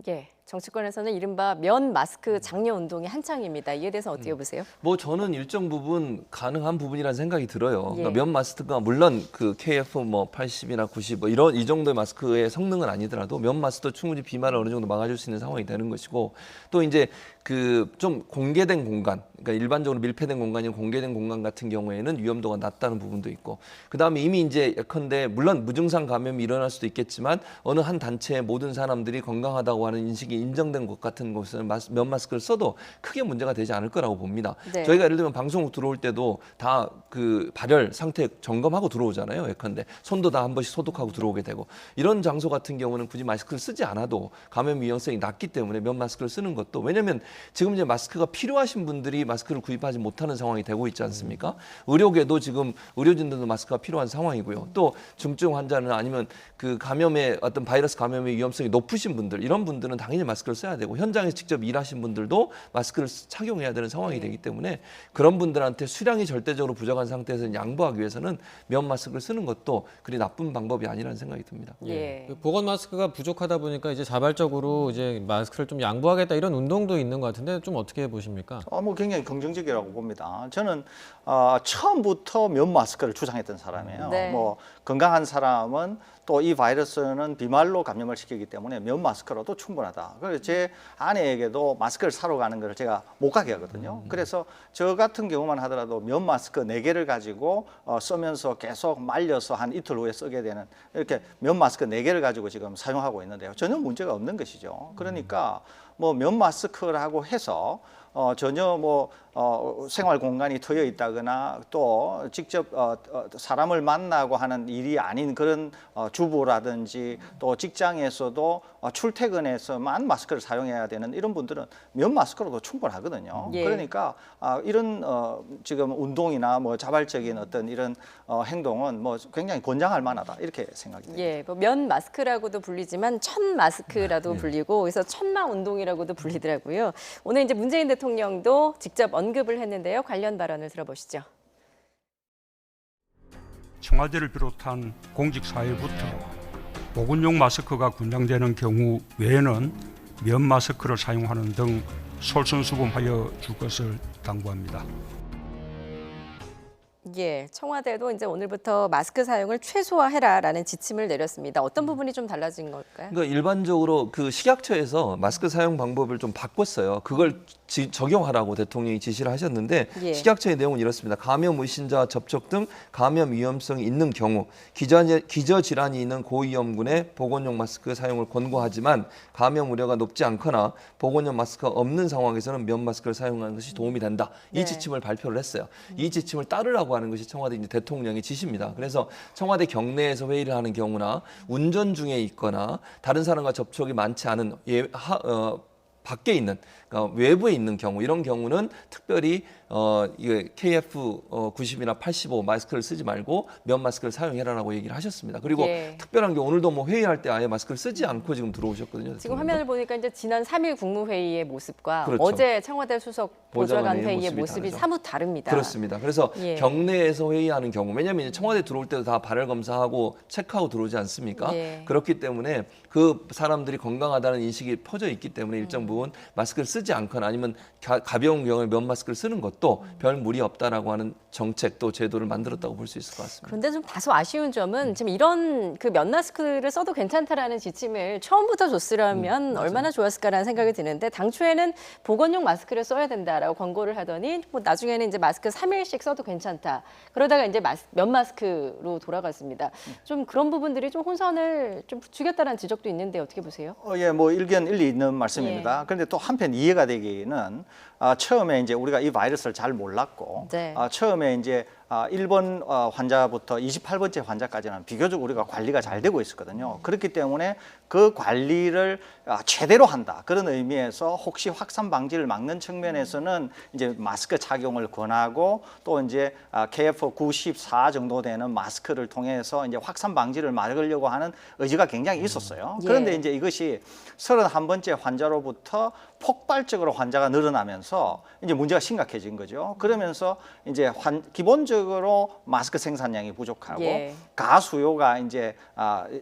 예. 정치권에서는 이른바 면 마스크 장려 운동이 한창입니다. 이에 대해서 어떻게 보세요? 뭐 저는 일정 부분 가능한 부분이라는 생각이 들어요. 예. 그러니까 면 마스크가 물론 그 KF 뭐 80이나 90 뭐 이런 이 정도의 마스크의 성능은 아니더라도 면 마스크도 충분히 비말을 어느 정도 막아줄 수 있는 상황이 되는 것이고 또 이제 그 좀 공개된 공간, 그러니까 일반적으로 밀폐된 공간이 공개된 공간 같은 경우에는 위험도가 낮다는 부분도 있고 그다음에 이미 이제 예컨대 물론 무증상 감염이 일어날 수도 있겠지만 어느 한 단체의 모든 사람들이 건강하다고 하는 인식이 인정된 것 같은 곳은 면 마스크를 써도 크게 문제가 되지 않을 거라고 봅니다. 네. 저희가 예를 들면 방송국 들어올 때도 다 그 발열 상태 점검하고 들어오잖아요. 예컨대 손도 다 한 번씩 소독하고 들어오게 되고 이런 장소 같은 경우는 굳이 마스크를 쓰지 않아도 감염 위험성이 낮기 때문에 면 마스크를 쓰는 것도 왜냐하면 지금 이제 마스크가 필요하신 분들이 마스크를 구입하지 못하는 상황이 되고 있지 않습니까? 의료계도 지금 의료진들도 마스크가 필요한 상황이고요. 또 중증 환자는 아니면 그 감염의 어떤 바이러스 감염의 위험성이 높으신 분들 이런 분들은 당연히 마스크를 써야 되고 현장에서 직접 일하신 분들도 마스크를 착용해야 되는 상황이 되기 때문에 그런 분들한테 수량이 절대적으로 부족한 상태에서 양보하기 위해서는 면 마스크를 쓰는 것도 그리 나쁜 방법이 아니라는 생각이 듭니다. 예. 그 보건 마스크가 부족하다 보니까 이제 자발적으로 이제 마스크를 좀 양보하겠다 이런 운동도 있는 것 같은데 좀 어떻게 보십니까? 뭐 굉장히 긍정적이라고 봅니다. 저는 처음부터 면 마스크를 주장했던 사람이에요. 네. 뭐 건강한 사람은 또 이 바이러스는 비말로 감염을 시키기 때문에 면 마스크로도 충분하다. 그래서 제 아내에게도 마스크를 사러 가는 걸 제가 못 가게 하거든요. 그래서 저 같은 경우만 하더라도 면 마스크 4개를 가지고 쓰면서 계속 말려서 한 이틀 후에 쓰게 되는 이렇게 면 마스크 4개를 가지고 지금 사용하고 있는데요. 전혀 문제가 없는 것이죠. 그러니까 뭐 면 마스크라고 해서 전혀 뭐 생활 공간이 트여 있다거나 또 직접 사람을 만나고 하는 일이 아닌 그런 주부라든지 또 직장에서도 출퇴근해서만 마스크를 사용해야 되는 이런 분들은 면 마스크로도 충분하거든요. 예. 그러니까 이런 지금 운동이나 뭐 자발적인 어떤 이런 행동은 뭐 굉장히 권장할 만하다 이렇게 생각이 듭니다. 예, 뭐 면 마스크라고도 불리지만 천 마스크라도 불리고 그래서 천마 운동이라고도 불리더라고요. 오늘 이제 문재인 대통령도 직접 언급을 했는데요. 관련 발언을 들어보시죠. 청와대를 비롯한 공직사회부터 보건용 마스크가 권장되는 경우 외에는 면 마스크를 사용하는 등 솔선수범하여 줄 것을 당부합니다. 예, 청와대도 이제 오늘부터 마스크 사용을 최소화해라라는 지침을 내렸습니다. 어떤 부분이 좀 달라진 걸까요? 그러니까 일반적으로 그 식약처에서 마스크 사용 방법을 좀 바꿨어요. 그걸 적용하라고 대통령이 지시를 하셨는데 예. 식약처의 내용은 이렇습니다. 감염 의심자 접촉 등 감염 위험성이 있는 경우 기저질환이 있는 고위험군의 보건용 마스크 사용을 권고하지만 감염 우려가 높지 않거나 보건용 마스크가 없는 상황에서는 면 마스크를 사용하는 것이 도움이 된다. 이 네. 지침을 발표를 했어요. 이 지침을 따르라고 하는 것이 청와대 이제 대통령의 지시입니다. 그래서 청와대 경내에서 회의를 하는 경우나 운전 중에 있거나 다른 사람과 접촉이 많지 않은 밖에 있는 그러니까 외부에 있는 경우 이런 경우는 특별히 이게 KF90이나 85 마스크를 쓰지 말고 면 마스크를 사용해라라고 얘기를 하셨습니다. 그리고 예. 특별한 게 오늘도 뭐 회의할 때 아예 마스크를 쓰지 않고 지금 들어오셨거든요. 지금 화면을 보니까 이제 지난 3일 국무회의의 모습과 그렇죠. 어제 청와대 수석 보좌관 보좌관의 회의의 모습이 모습이 다르죠. 사뭇 다릅니다. 그렇습니다. 그래서 예. 경내에서 회의하는 경우, 왜냐하면 이제 청와대 들어올 때도 다 발열 검사하고 체크하고 들어오지 않습니까? 예. 그렇기 때문에 그 사람들이 건강하다는 인식이 퍼져 있기 때문에 일정 부분 마스크를 쓰지 않거나 아니면 가벼운 경우에 면 마스크를 쓰는 것도 별 무리 없다라고 하는 정책도 제도를 만들었다고 볼 수 있을 것 같습니다. 그런데 좀 다소 아쉬운 점은 지금 이런 그 면 마스크를 써도 괜찮다라는 지침을 처음부터 줬으려면 얼마나 좋았을까라는 생각이 드는데 당초에는 보건용 마스크를 써야 된다라고 권고를 하더니 뭐 나중에는 이제 마스크 3일씩 써도 괜찮다. 그러다가 이제 면 마스크로 돌아갔습니다. 좀 그런 부분들이 좀 혼선을 좀 부추겼다는 지적도 있는데 어떻게 보세요? 예, 뭐 일견 일리 있는 말씀입니다. 예. 그런데 또 한편 이해가 되기는 처음에 이제 우리가 이 바이러스를 잘 몰랐고 네. 처음에 이제 1번 환자부터 28번째 환자까지는 비교적 우리가 관리가 잘 되고 있었거든요. 그렇기 때문에 그 관리를 제대로 한다. 그런 의미에서 혹시 확산 방지를 막는 측면에서는 이제 마스크 착용을 권하고 또 이제 KF94 정도 되는 마스크를 통해서 이제 확산 방지를 막으려고 하는 의지가 굉장히 있었어요. 그런데 이제 이것이 31번째 환자로부터 폭발적으로 환자가 늘어나면서 이제 문제가 심각해진 거죠. 그러면서 이제 기본적으로 마스크 생산량이 부족하고 예. 가수요가 이제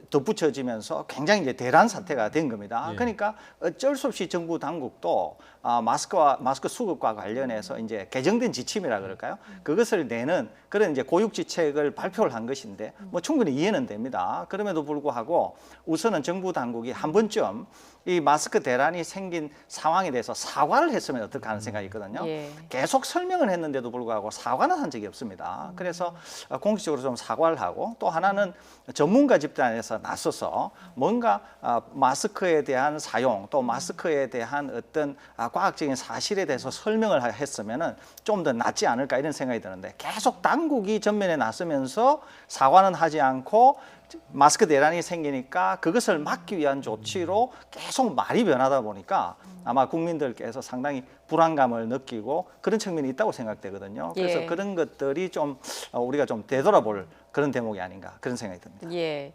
덧붙여지면서 굉장히 이제 대란 사태가 된 겁니다. 예. 그러니까 어쩔 수 없이 정부 당국도 마스크 수급과 관련해서 이제 개정된 지침이라 그럴까요? 그것을 내는 그런 이제 고육지책을 발표를 한 것인데 뭐 충분히 이해는 됩니다. 그럼에도 불구하고 우선은 정부 당국이 한 번쯤 이 마스크 대란이 생긴 상황에 대해서 사과를 했으면 어떨까 하는 생각이 있거든요. 예. 계속 설명을 했는데도 불구하고 사과는 한 적이 없습니다. 그래서 공식적으로 좀 사과를 하고 또 하나는 전문가 집단에서 나서서 뭔가 마스크에 대한 사용 또 마스크에 대한 어떤 과학적인 사실에 대해서 설명을 했으면은 좀 더 낫지 않을까 이런 생각이 드는데 계속 당국이 전면에 나서면서 사과는 하지 않고 마스크 대란이 생기니까 그것을 막기 위한 조치로 계속 말이 변하다 보니까 아마 국민들께서 상당히 불안감을 느끼고 그런 측면이 있다고 생각되거든요. 그래서 예. 그런 것들이 좀 우리가 좀 되돌아볼 그런 대목이 아닌가 그런 생각이 듭니다. 예.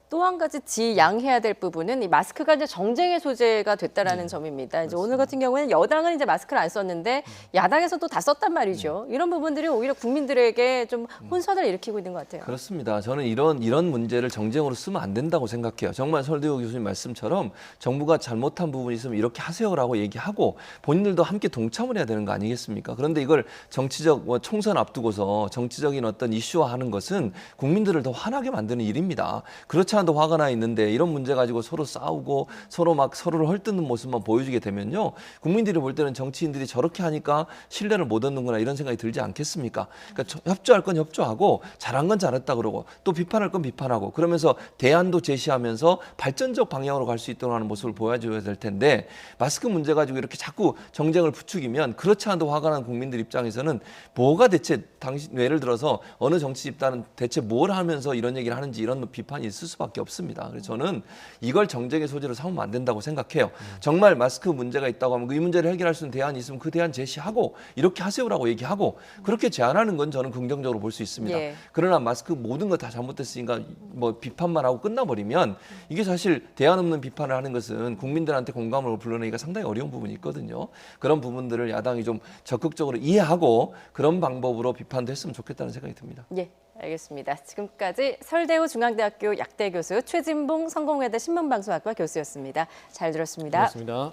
또 한 가지 지양해야 될 부분은 이 마스크가 이제 정쟁의 소재가 됐다라는 점입니다. 이제 오늘 같은 경우에는 여당은 이제 마스크를 안 썼는데 야당에서도 다 썼단 말이죠. 이런 부분들이 오히려 국민들에게 좀 혼선을 일으키고 있는 것 같아요. 그렇습니다. 저는 이런 문제를 정쟁으로 쓰면 안 된다고 생각해요. 정말 설대호 교수님 말씀처럼 정부가 잘못한 부분이 있으면 이렇게 하세요라고 얘기하고 본인들도 함께 동참을 해야 되는 거 아니겠습니까? 그런데 이걸 정치적 총선 앞두고서 정치적인 어떤 이슈화하는 것은 국민들을 더 화나게 만드는 일입니다. 그렇지 않아도 화가 나 있는데 이런 문제 가지고 서로 싸우고 서로 막 서로를 헐뜯는 모습만 보여주게 되면요. 국민들이 볼 때는 정치인들이 저렇게 하니까 신뢰를 못 얻는구나 이런 생각이 들지 않겠습니까? 그러니까 협조할 건 협조하고 잘한 건 잘했다 그러고 또 비판할 건 비판하고 그러면서 대안도 제시하면서 발전적 방향으로 갈 수 있도록 하는 모습을 보여줘야 될 텐데 마스크 문제 가지고 이렇게 자꾸 정쟁을 부추기면 그렇지 않아도 화가 나는 국민들 입장에서는 뭐가 대체 예를 들어서 어느 정치 집단은 대체 뭘 하면서 이런 얘기를 하는지 이런 비판이 있을 수밖에 없습니다. 그래서 저는 이걸 정쟁의 소재로 삼으면 안 된다고 생각해요. 정말 마스크 문제가 있다고 하면 이 문제를 해결할 수 있는 대안이 있으면 그 대안 제시하고 이렇게 하세요라고 얘기하고 그렇게 제안하는 건 저는 긍정적으로 볼 수 있습니다. 예. 그러나 마스크 모든 거 다 잘못됐으니까 뭐 비판만 하고 끝나버리면 이게 사실 대안 없는 비판을 하는 것은 국민들한테 공감을 불러내기가 상당히 어려운 부분이 있거든요. 그런 부분들을 야당이 좀 적극적으로 이해하고 그런 방법으로 비판도 했으면 좋겠다는 생각이 듭니다. 예, 알겠습니다. 지금까지 설대우 중앙대학교 약대 교수 최진봉 성공회대 신문방송학과 교수였습니다. 잘 들었습니다. 고맙습니다.